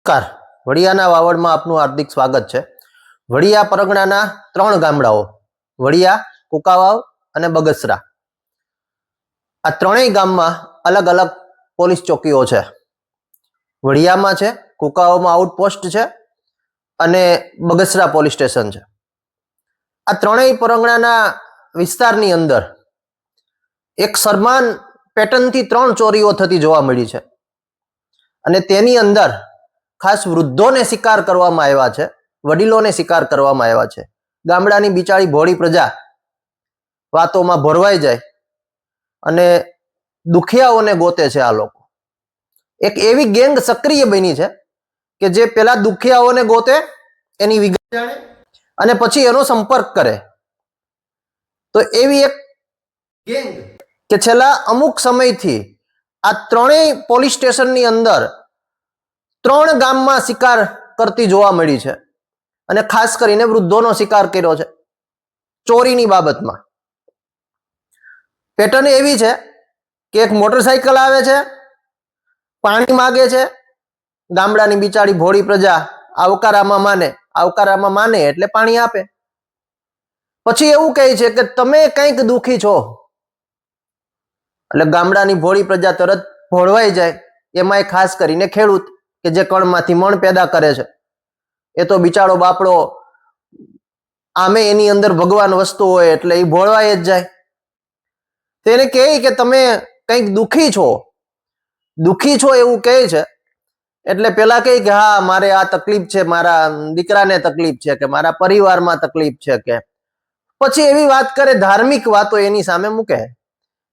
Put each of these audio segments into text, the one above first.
નમસ્કાર, વડિયાના વાવડમાં આપનું હાર્દિક સ્વાગત છે। વડિયા પરગણાના 3 ગામડાઓ વડિયા, કુકાવાવ અને બગસરા, આ ત્રણેય ગામમાં અલગ અલગ પોલીસ ચોકીઓ છે। વડિયામાં છે, કુકાવાવમાં આઉટપોસ્ટ છે અને બગસરા પોલીસ સ્ટેશન છે। આ ત્રણેય પરગણાના વિસ્તારની અંદર એક સમાન પેટર્નથી 3 ચોરીઓ થતી જોવા મળી છે અને તેની અંદર ખાસ વૃદ્ધોને શિકાર કરવામાં આવ્યા છે, વડીલોને શિકાર કરવામાં આવ્યા છે। ગામડાની બિચારી ભોળી પ્રજા વાતોમાં ભરવાઈ જાય અને દુખિયાઓને ગોતે છે। આ લોકો એક એવી ગેંગ સક્રિય બની છે કે જે પેલા દુખિયાઓને ગોતે, એની વિગત જાણે અને પછી એનો સંપર્ક કરે। તો એવી એક ગેંગ કે છેલ્લા અમુક સમયથી આ ત્રણેય પોલીસ સ્ટેશનની અંદર 3 ગામમાં શિકાર કરતી જોવા મળી છે અને ખાસ કરીને વૃદ્ધોનો શિકાર કર્યો છે। ચોરીની બાબતમાં પેટર્ન એવી છે કે એક મોટરસાયકલ આવે છે, પાણી માગે છે, ગામડાની બિચારી ભોળી પ્રજા આવકારામાં માને એટલે પાણી આપે, પછી એવું કહે છે કે તમે કંઈક દુખી છો, એટલે ગામડાની ભોળી પ્રજા તરત ભોળવાઈ જાય। એમાંય ખાસ કરીને ખેડૂત કે જે કણમાંથી મણ પેદા કરે છે, એ તો બિચારો બાપડો આમે એની અંદર ભગવાન વસ્તુ હોય એટલે એ ભોળવાઈ જ જાય। તેને કહે કે તમે કંઈક દુખી છો એવું કહે છે એટલે પેલા કહે કે હા મારે આ તકલીફ છે, મારા દીકરાને તકલીફ છે કે મારા પરિવારમાં તકલીફ છે, કે પછી એવી વાત કરે, ધાર્મિક વાતો એની સામે મૂકે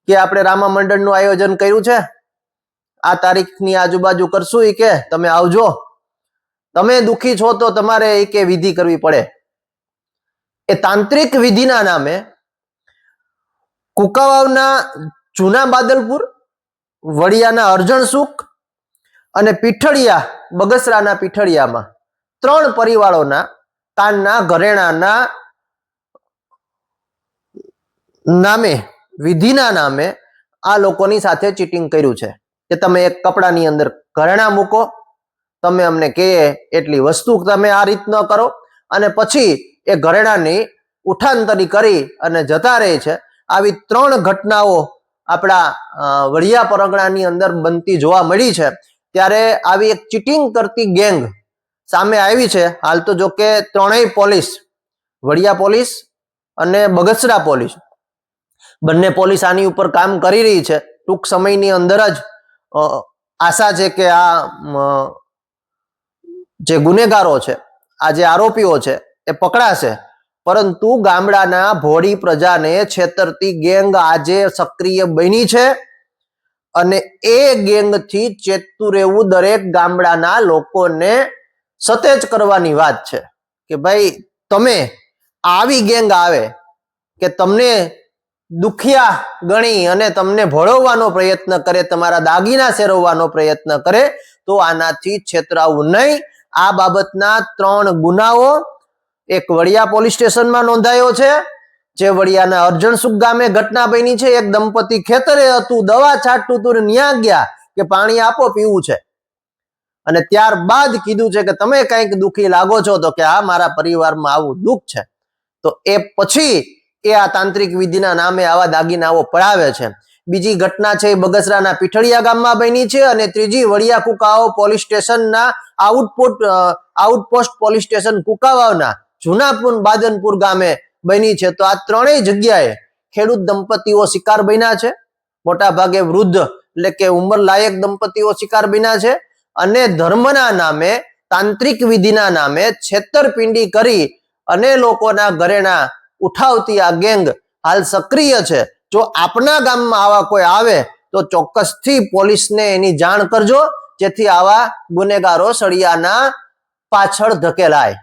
કે આપણે રામા મંડળનું આયોજન કર્યું છે, આ તારીખની આજુબાજુ કરશું, એ કે તમે આવજો, તમે દુખી છો તો તમારે એ કે વિધિ કરવી પડે। એ તાંત્રિક વિધિના નામે કુકાવાવના જૂના બાદલપુર, વડિયાના અરજણસુખ અને પીઠળિયા, બગસરાના પીઠળિયામાં 3 પરિવારોના કાનના ઘરેણાના નામે, વિધિના નામે આ લોકોની સાથે ચીટિંગ કર્યું છે કે તમે એક કપડાની અંદર ઘરેણા મૂકો, તમે અમને કહીએ એટલી વસ્તુ તમે આ રીત ન કરો, અને પછી એ ઘરેણાની ઉઠાંતરી કરી અને જતા રહે છે। આવી 3 ઘટનાઓ આપણા વડિયા પરગણાની અંદર બનતી જોવા મળી છે। ત્યારે આવી એક ચીટિંગ કરતી ગેંગ સામે આવી છે। હાલ તો જો કે ત્રણેય પોલીસ, વડિયા પોલીસ અને બગસરા પોલીસ, બંને પોલીસ આની ઉપર કામ કરી રહી છે। ટૂંક સમયની અંદર જ આશા છે કે આ જે ગુનેગારો છે, આ જે આરોપીઓ છે એ પકડાશે, પરંતુ ગામડાના ભોળી પ્રજાને છેતરતી ગેંગ આજે સક્રિય બની છે અને એ ગેંગથી ચેતતું રહેવું દરેક ગામડાના લોકોને સતેજ કરવાની વાત છે કે ભાઈ તમે આવી ગેંગ આવે કે તમને દુખિયા ગણી અને તમને ભોળવવાનો પ્રયત્ન કરે, તમારા દાગીના સેરવવાનો પ્રયત્ન કરે, તો આનાથી છેતરાવું નહીં। આ બાબતના 3 ગુનાઓ એક વડિયા પોલીસ સ્ટેશનમાં નોંધાયો છે, જે વડિયાના અરજણસુખ ગામે ઘટના બની છે। એક દંપતી ખેતરે હતું, દવા છાંટતું હતું, ન્યા ગયા કે પાણી આપો, પીવું છે, અને ત્યારબાદ કીધું છે કે તમે કંઈક દુખી લાગો છો, તો કે આ મારા પરિવારમાં આવું દુઃખ છે, તો એ પછી એ આ તાંત્રિક વિધિના નામે આવા દાગીનાઓ પડાવે છે। બીજી ઘટના છે એ બગસરાના પીઠળિયા ગામમાં બની છે અને ત્રીજી વડિયા કુકાવાવ પોલીસ સ્ટેશનના આઉટપોસ્ટ પોલીસ સ્ટેશન કુકાવાવના જૂના બાદનપુર ગામે બની છે। તો આ ત્રણેય જગ્યાએ ખેડૂત દંપતીઓ શિકાર બન્યા છે, મોટા ભાગે વૃદ્ધ એટલે કે ઉંમર લાયક દંપતીઓ શિકાર બન્યા છે, અને ધર્મના નામે, તાંત્રિક વિધિના નામે છેતરપિંડી કરી અને લોકોના ઘરેણા ઉઠાવતી આ ગેંગ હાલ સક્રિય છે। જો આપના ગામમાં આવા કોઈ આવે તો ચોક્કસથી પોલીસને એની જાણ કરજો, જેથી આવા ગુનેગારો સળિયાના પાછળ ધકેલાય।